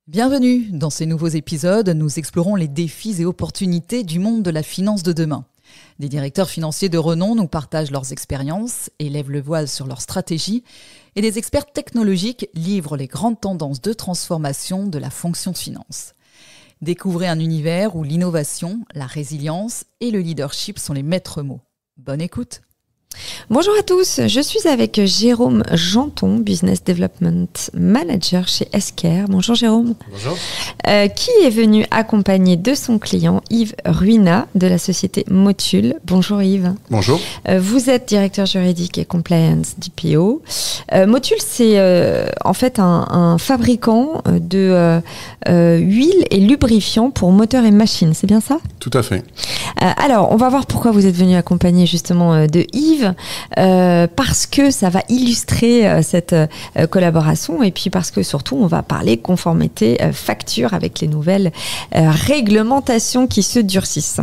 Bienvenue dans ces nouveaux épisodes, nous explorons les défis et opportunités du monde de la finance de demain. Des directeurs financiers de renom nous partagent leurs expériences, élèvent le voile sur leurs stratégies et des experts technologiques livrent les grandes tendances de transformation de la fonction de finance. Découvrez un univers où l'innovation, la résilience et le leadership sont les maîtres mots. Bonne écoute! Bonjour à tous, je suis avec Jérôme Janton, Business Development Manager chez Esker. Bonjour Jérôme. Bonjour. Qui est venu accompagner de son client Yves Ruina de la société Motul. Bonjour Yves. Bonjour. Vous êtes directeur juridique et compliance d'IPO. Motul, c'est en fait un fabricant de huile et lubrifiants pour moteurs et machines, c'est bien ça? Tout à fait. Alors, on va voir pourquoi vous êtes venu accompagner justement de Yves, parce que ça va illustrer cette collaboration et puis parce que surtout on va parler conformité facture avec les nouvelles réglementations qui se durcissent.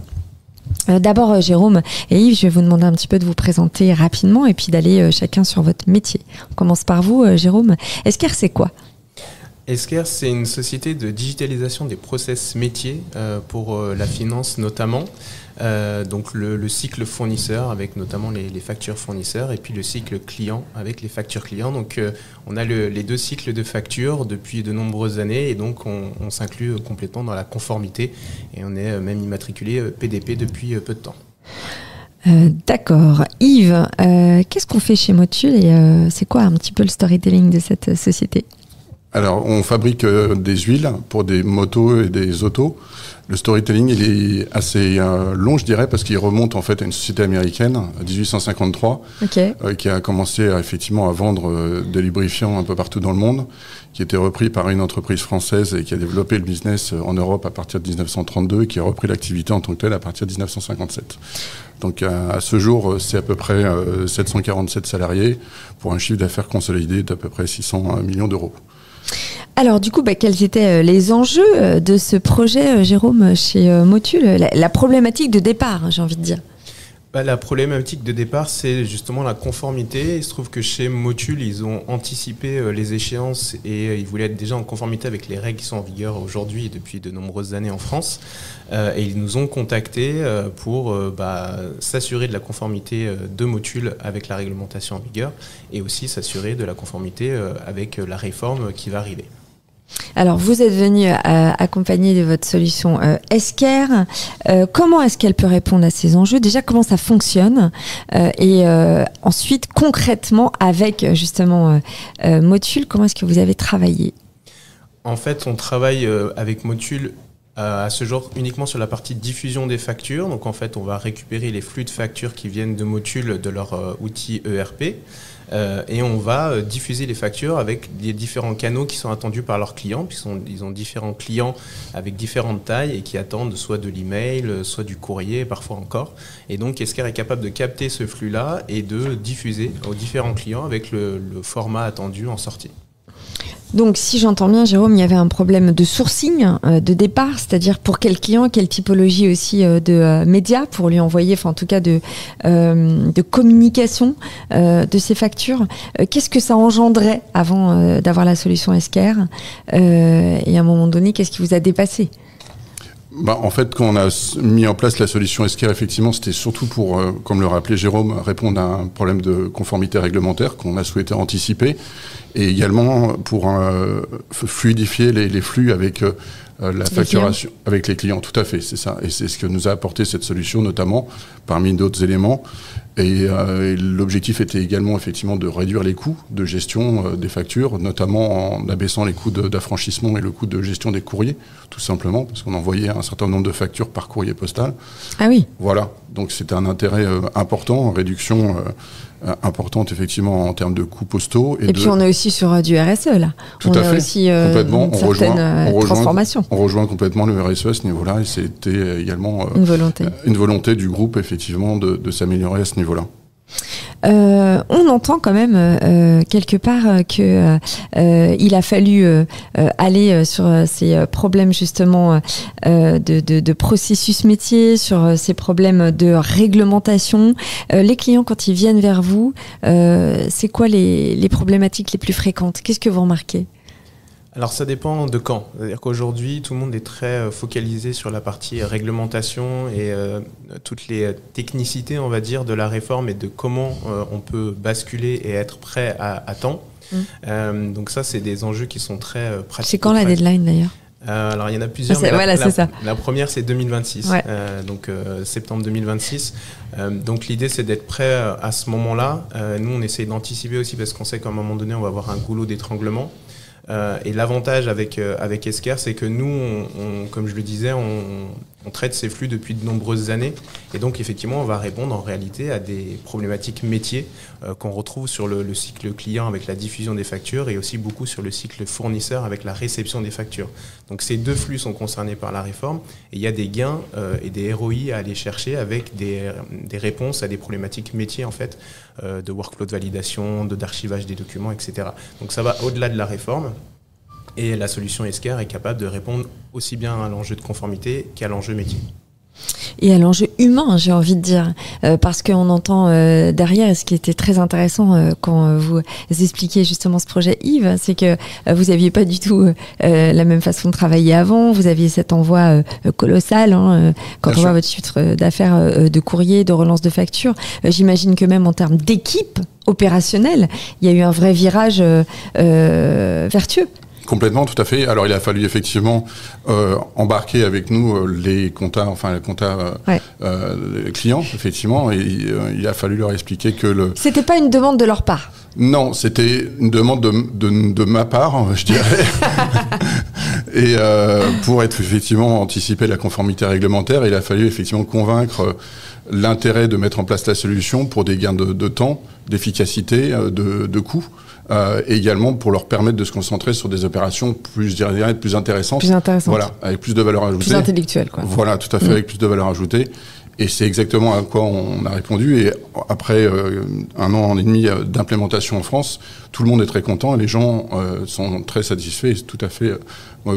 D'abord Jérôme et Yves, je vais vous demander un petit peu de vous présenter rapidement et puis d'aller chacun sur votre métier. On commence par vous Jérôme. Esker, c'est quoi ? Esker, c'est une société de digitalisation des process métiers pour la finance notamment. Donc le cycle fournisseur avec notamment les factures fournisseurs et puis le cycle client avec les factures clients. Donc on a les deux cycles de factures depuis de nombreuses années et donc on s'inclut complètement dans la conformité et on est même immatriculé PDP depuis peu de temps. D'accord. Yves, qu'est-ce qu'on fait chez Motul et c'est quoi un petit peu le storytelling de cette société ? Alors, on fabrique des huiles pour des motos et des autos. Le storytelling, il est assez long, je dirais, parce qu'il remonte en fait à une société américaine, 1853, qui a commencé effectivement à vendre des lubrifiants un peu partout dans le monde, qui était repris par une entreprise française et qui a développé le business en Europe à partir de 1932 et qui a repris l'activité en tant que telle à partir de 1957. Donc à ce jour, c'est à peu près 747 salariés pour un chiffre d'affaires consolidé d'à peu près 600 millions d'euros. Alors du coup, quels étaient les enjeux de ce projet, Jérôme, chez Motul, la problématique de départ, j'ai envie de dire? La problématique de départ, c'est justement la conformité. Il se trouve que chez Motul, ils ont anticipé les échéances et ils voulaient être déjà en conformité avec les règles qui sont en vigueur aujourd'hui et depuis de nombreuses années en France. Et ils nous ont contactés pour s'assurer de la conformité de Motul avec la réglementation en vigueur et aussi s'assurer de la conformité avec la réforme qui va arriver. Alors, vous êtes venu accompagné de votre solution Esker. Comment est-ce qu'elle peut répondre à ces enjeux ? Déjà, comment ça fonctionne ? Et ensuite, concrètement, avec justement Motul, comment est-ce que vous avez travaillé ? En fait, on travaille avec Motul à ce jour uniquement sur la partie diffusion des factures. Donc en fait, on va récupérer les flux de factures qui viennent de Motul, de leur outil ERP. Et on va diffuser les factures avec des différents canaux qui sont attendus par leurs clients, puisqu'ils ont différents clients avec différentes tailles et qui attendent soit de l'email, soit du courrier, parfois encore. Et donc Esker est capable de capter ce flux-là et de diffuser aux différents clients avec le format attendu en sortie. Donc, si j'entends bien, Jérôme, il y avait un problème de sourcing, de départ, c'est-à-dire pour quel client, quelle typologie aussi de médias pour lui envoyer, enfin en tout cas de communication de ces factures. Qu'est-ce que ça engendrait avant d'avoir la solution Esker et à un moment donné, qu'est-ce qui vous a dépassé ? En fait, quand on a mis en place la solution Esker, effectivement, c'était surtout pour, comme le rappelait Jérôme, répondre à un problème de conformité réglementaire qu'on a souhaité anticiper et également pour fluidifier les flux avec la facturation avec les clients. Tout à fait, c'est ça. Et c'est ce que nous a apporté cette solution, notamment, parmi d'autres éléments. Et l'objectif était également effectivement de réduire les coûts de gestion des factures, notamment en abaissant les coûts d'affranchissement et le coût de gestion des courriers, tout simplement, parce qu'on envoyait un certain nombre de factures par courrier postal. Ah oui. Voilà, donc c'était un intérêt important, réduction importante effectivement en termes de coûts postaux. Et puis on est aussi sur du RSE là. Tout à fait, aussi complètement. Une certaine transformation. On rejoint complètement le RSE à ce niveau-là et c'était également une volonté du groupe effectivement de s'améliorer à ce niveau-là. On entend quand même quelque part que il a fallu aller sur ces problèmes justement de processus métier, sur ces problèmes de réglementation. Les clients, quand ils viennent vers vous, c'est quoi les problématiques les plus fréquentes? Qu'est-ce que vous remarquez? Alors ça dépend de quand. C'est-à-dire qu'aujourd'hui, tout le monde est très focalisé sur la partie réglementation et toutes les technicités, on va dire, de la réforme et de comment on peut basculer et être prêt à temps. Donc ça, c'est des enjeux qui sont très pratiques. C'est quand la deadline d'ailleurs ? Alors il y en a plusieurs. La première, c'est 2026, donc septembre 2026. Donc l'idée, c'est d'être prêt à ce moment-là. Nous, on essaie d'anticiper aussi parce qu'on sait qu'à un moment donné, on va avoir un goulot d'étranglement. Et l'avantage avec Esker, c'est que nous, comme je le disais, on traite ces flux depuis de nombreuses années. Et donc, effectivement, on va répondre en réalité à des problématiques métiers qu'on retrouve sur le cycle client avec la diffusion des factures et aussi beaucoup sur le cycle fournisseur avec la réception des factures. Donc, ces deux flux sont concernés par la réforme. Et il y a des gains et des ROI à aller chercher avec des réponses à des problématiques métiers, en fait, de workflow de validation, d'archivage des documents, etc. Donc, ça va au-delà de la réforme. Et la solution Esker est capable de répondre aussi bien à l'enjeu de conformité qu'à l'enjeu métier. Et à l'enjeu humain, j'ai envie de dire, parce qu'on entend derrière, et ce qui était très intéressant quand vous expliquiez justement ce projet Yves, c'est que vous n'aviez pas du tout la même façon de travailler avant, vous aviez cet envoi colossal, quand on voit votre chiffre d'affaires de courrier, de relance de factures. J'imagine que même en termes d'équipe opérationnelle, il y a eu un vrai virage vertueux. Complètement, tout à fait. Alors, il a fallu effectivement embarquer avec nous les comptas clients, effectivement. Et il a fallu leur expliquer que C'était pas une demande de leur part. Non, c'était une demande de ma part, je dirais. Et pour être effectivement anticiper la conformité réglementaire, il a fallu effectivement convaincre l'intérêt de mettre en place la solution pour des gains de temps, d'efficacité, de coûts. Et également pour leur permettre de se concentrer sur des opérations plus intéressantes. Plus intéressantes. Voilà, avec plus de valeur ajoutée. Plus intellectuelle, quoi. Voilà, tout à fait, avec plus de valeur ajoutée. Et c'est exactement à quoi on a répondu. Et après 1 an et demi d'implémentation en France, tout le monde est très content et les gens sont très satisfaits et tout à fait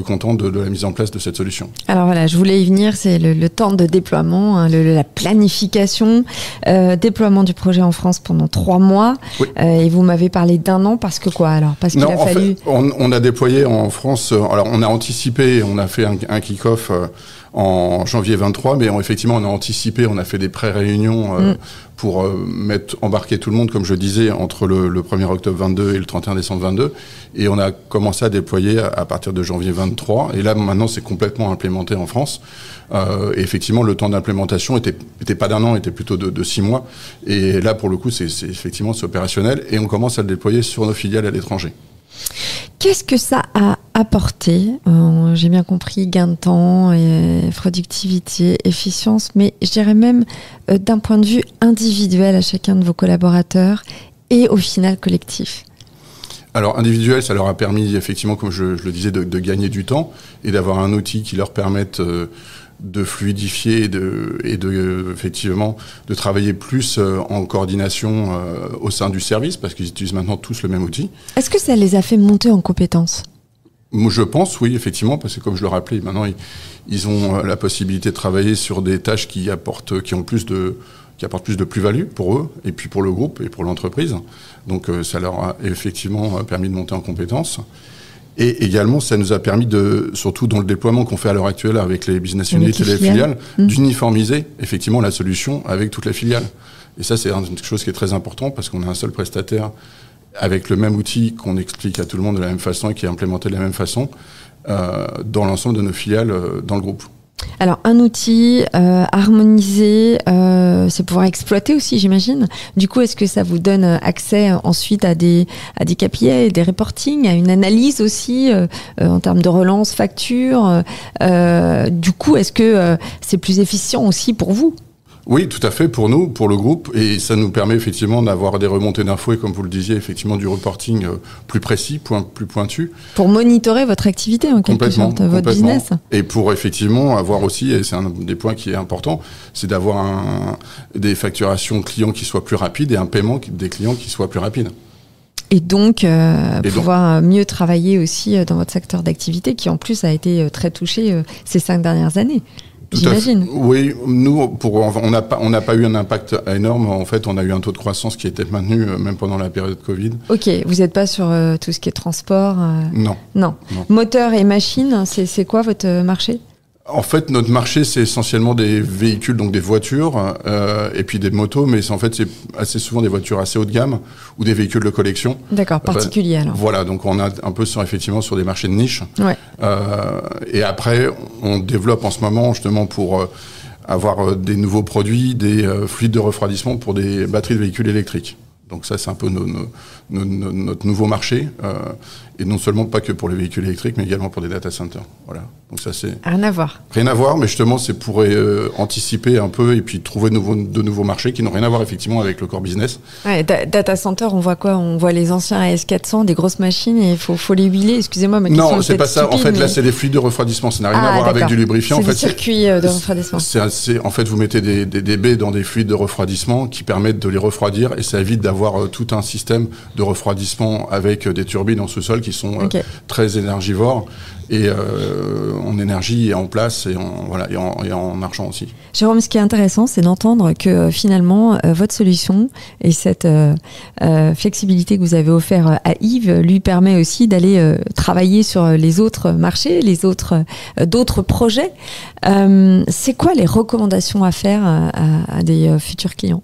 contents de la mise en place de cette solution. Alors voilà, je voulais y venir, c'est le temps de déploiement, la planification, déploiement du projet en France pendant 3 mois. Oui. Et vous m'avez parlé d'1 an parce que quoi alors ? Parce qu'il a fallu... fait, on a déployé en France, alors on a anticipé, on a fait un kick-off en janvier 23, mais effectivement on a anticipé, on a fait des pré-réunions pour embarquer tout le monde, comme je disais, entre le 1er octobre 22 et le 31 décembre 22, et on a commencé à déployer à partir de janvier 23, et là maintenant c'est complètement implémenté en France, et effectivement le temps d'implémentation était pas d'1 an, était plutôt de 6 mois, et là pour le coup c'est effectivement c'est opérationnel, et on commence à le déployer sur nos filiales à l'étranger. Qu'est-ce que ça a apporté ? J'ai bien compris, gain de temps, productivité, efficience, mais je dirais même d'un point de vue individuel à chacun de vos collaborateurs et au final collectif. Alors individuel, ça leur a permis effectivement, comme je le disais, de gagner du temps et d'avoir un outil qui leur permette de fluidifier et effectivement de travailler plus en coordination au sein du service, parce qu'ils utilisent maintenant tous le même outil. Est-ce que ça les a fait monter en compétences ? Je pense, oui, effectivement, parce que comme je le rappelais, maintenant ils ont la possibilité de travailler sur des tâches qui apportent plus de plus-value pour eux, et puis pour le groupe et pour l'entreprise. Donc ça leur a effectivement permis de monter en compétences. Et également, ça nous a permis surtout dans le déploiement qu'on fait à l'heure actuelle avec les business units et les filiales, d'uniformiser effectivement la solution avec toutes les filiales. Et ça, c'est quelque chose qui est très important parce qu'on a un seul prestataire avec le même outil qu'on explique à tout le monde de la même façon et qui est implémenté de la même façon dans l'ensemble de nos filiales dans le groupe. Alors, un outil harmonisé, c'est pouvoir exploiter aussi, j'imagine. Du coup, est-ce que ça vous donne accès ensuite à des KPI, des reporting, à une analyse aussi en termes de relance, facture du coup, est-ce que c'est plus efficient aussi pour vous ? Oui, tout à fait, pour nous, pour le groupe, et ça nous permet effectivement d'avoir des remontées d'infos et comme vous le disiez, effectivement du reporting plus précis, plus pointu. Pour monitorer votre activité en quelque sorte, votre business. Et pour effectivement avoir aussi, et c'est un des points qui est important, c'est d'avoir des facturations clients qui soient plus rapides et un paiement des clients qui soit plus rapide. Et donc, pouvoir mieux travailler aussi dans votre secteur d'activité qui en plus a été très touché ces 5 dernières années. j'imagine. Oui, nous, on n'a pas eu un impact énorme. En fait, on a eu un taux de croissance qui était maintenu même pendant la période Covid. Ok, vous n'êtes pas sur tout ce qui est transport Non. Moteur et machine, c'est quoi votre marché ? En fait, notre marché, c'est essentiellement des véhicules, donc des voitures, et puis des motos, mais c'est assez souvent des voitures assez haut de gamme ou des véhicules de collection. D'accord, particuliers alors. Voilà, donc on a un peu effectivement sur des marchés de niche. Ouais. Et après, on développe en ce moment justement pour avoir des nouveaux produits, des fluides de refroidissement pour des batteries de véhicules électriques. Donc ça, c'est un peu notre nouveau marché. Et non seulement pas que pour les véhicules électriques, mais également pour des data centers. Voilà. Donc ça, c'est rien à voir. Rien à voir, mais justement, c'est pour anticiper un peu et puis trouver de nouveaux marchés qui n'ont rien à voir effectivement avec le core business. Ouais, data center, on voit quoi ? On voit les anciens AS400, des grosses machines, et il faut les huiler. Excusez-moi, ma question. Non, c'est pas ça. Stupide, en fait, mais... là, c'est des fluides de refroidissement. Ça n'a rien à voir avec du lubrifiant. C'est en fait, des circuits de refroidissement. En fait, vous mettez des baies dans des fluides de refroidissement qui permettent de les refroidir, et ça évite d'avoir tout un système de refroidissement avec des turbines en sous-sol qui sont très énergivores et en énergie et en place et en argent aussi. Jérôme, ce qui est intéressant, c'est d'entendre que finalement votre solution et cette flexibilité que vous avez offert à Yves lui permet aussi d'aller travailler sur les autres marchés, d'autres projets. C'est quoi les recommandations à faire à des futurs clients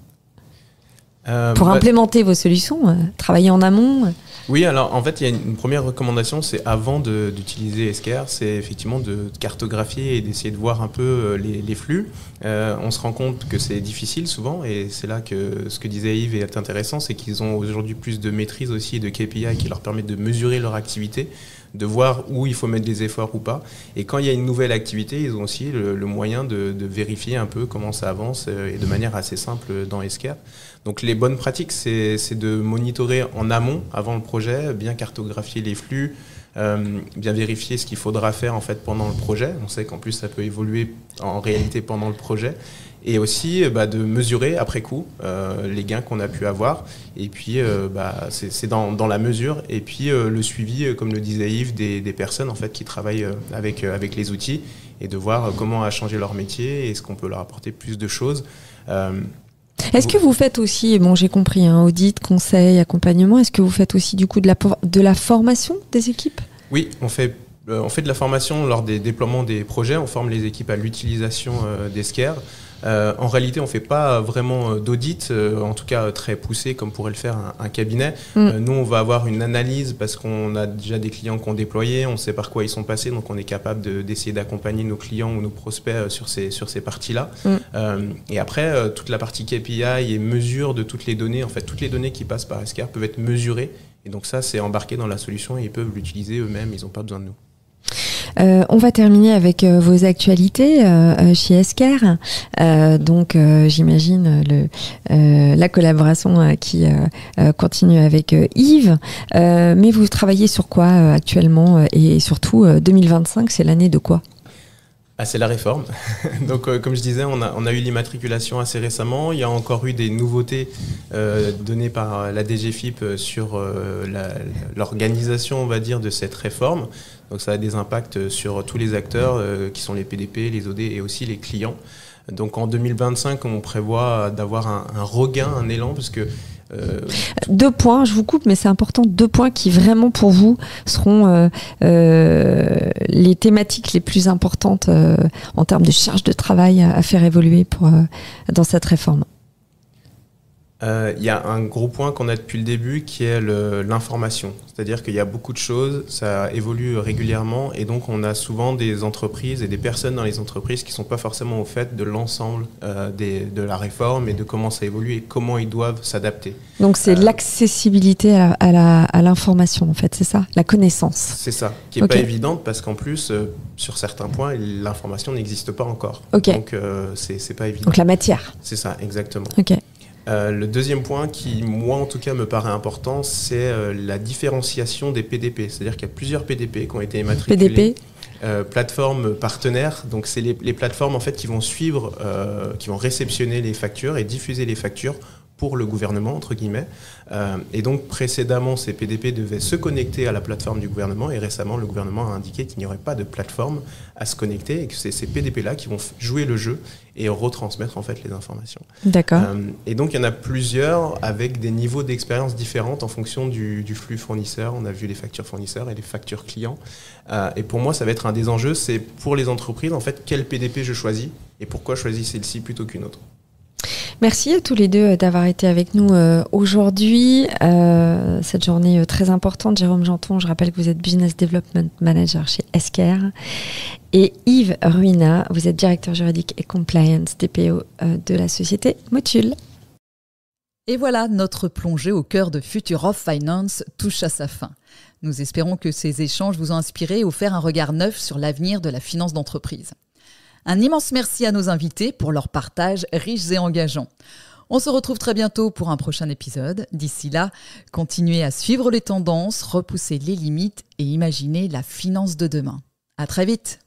pour implémenter vos solutions, travailler en amont? Oui, alors en fait, il y a une première recommandation, c'est avant d'utiliser Esker, c'est effectivement de cartographier et d'essayer de voir un peu les flux. On se rend compte que c'est difficile souvent, et c'est là que ce que disait Yves est intéressant, c'est qu'ils ont aujourd'hui plus de maîtrise aussi, de KPI qui leur permettent de mesurer leur activité, de voir où il faut mettre des efforts ou pas. Et quand il y a une nouvelle activité, ils ont aussi le moyen de vérifier un peu comment ça avance et de manière assez simple dans Esker. Donc les bonnes pratiques, c'est de monitorer en amont, avant le projet, bien cartographier les flux, bien vérifier ce qu'il faudra faire en fait pendant le projet. On sait qu'en plus ça peut évoluer en réalité pendant le projet. Et aussi de mesurer après coup les gains qu'on a pu avoir. Et puis c'est dans la mesure. Et puis le suivi, comme le disait Yves, des personnes en fait qui travaillent avec les outils, et de voir comment a changé leur métier et est-ce qu'on peut leur apporter plus de choses. Est-ce que vous faites aussi, j'ai compris, audit, conseil, accompagnement, est-ce que vous faites aussi du coup de la formation des équipes ? Oui, on fait de la formation lors des déploiements des projets, on forme les équipes à l'utilisation d'Esker. En réalité, on ne fait pas vraiment d'audit, en tout cas très poussé comme pourrait le faire un cabinet. Nous, on va avoir une analyse parce qu'on a déjà des clients qui ont déployé, on sait par quoi ils sont passés, donc on est capable d'essayer d'accompagner nos clients ou nos prospects sur ces parties-là. Et après, toute la partie KPI et mesure de toutes les données, en fait, toutes les données qui passent par Esker peuvent être mesurées. Et donc ça, c'est embarqué dans la solution et ils peuvent l'utiliser eux-mêmes, ils n'ont pas besoin de nous. On va terminer avec vos actualités chez Esker. Donc, j'imagine la collaboration qui continue avec Yves. Mais vous travaillez sur quoi actuellement et surtout 2025, c'est l'année de quoi ? C'est la réforme. Donc, comme je disais, on a eu l'immatriculation assez récemment. Il y a encore eu des nouveautés données par la DGFiP sur l'organisation, on va dire, de cette réforme. Donc, ça a des impacts sur tous les acteurs qui sont les PDP, les OD et aussi les clients. Donc, en 2025, on prévoit d'avoir un regain, un élan, parce que 2 points, je vous coupe, mais c'est important. 2 points qui vraiment pour vous seront les thématiques les plus importantes en termes de charge de travail à faire évoluer dans cette réforme. Il y a un gros point qu'on a depuis le début qui est l'information. C'est-à-dire qu'il y a beaucoup de choses, ça évolue régulièrement et donc on a souvent des entreprises et des personnes dans les entreprises qui ne sont pas forcément au fait de l'ensemble de la réforme et de comment ça évolue et comment ils doivent s'adapter. Donc c'est l'accessibilité à l'information en fait, c'est ça ? La connaissance. C'est ça, qui n'est pas évidente parce qu'en plus, sur certains points, l'information n'existe pas encore. Donc c'est pas évident. Donc la matière. C'est ça, exactement. Ok. Le deuxième point qui, moi en tout cas, me paraît important, c'est la différenciation des PDP. C'est-à-dire qu'il y a plusieurs PDP qui ont été immatriculés. PDP plateformes partenaires. Donc, c'est les plateformes en fait, qui vont suivre, qui vont réceptionner les factures et diffuser les factures pour le gouvernement, entre guillemets. Et donc, précédemment, ces PDP devaient se connecter à la plateforme du gouvernement. Et récemment, le gouvernement a indiqué qu'il n'y aurait pas de plateforme à se connecter et que c'est ces PDP-là qui vont jouer le jeu et retransmettre en fait les informations. D'accord. Et donc, il y en a plusieurs avec des niveaux d'expérience différents en fonction du flux fournisseur. On a vu les factures fournisseurs et les factures clients. Et pour moi, ça va être un des enjeux, c'est pour les entreprises, en fait, quel PDP je choisis et pourquoi choisir celle-ci plutôt qu'une autre. Merci à tous les deux d'avoir été avec nous aujourd'hui. Cette journée très importante. Jérôme Janton, je rappelle que vous êtes Business Development Manager chez Esquerre. Et Yves Ruina, vous êtes directeur juridique et compliance DPO de la société Motul. Et voilà, notre plongée au cœur de Future of Finance touche à sa fin. Nous espérons que ces échanges vous ont inspiré et offert un regard neuf sur l'avenir de la finance d'entreprise. Un immense merci à nos invités pour leur partage riche et engageant. On se retrouve très bientôt pour un prochain épisode. D'ici là, continuez à suivre les tendances, repousser les limites et imaginer la finance de demain. À très vite.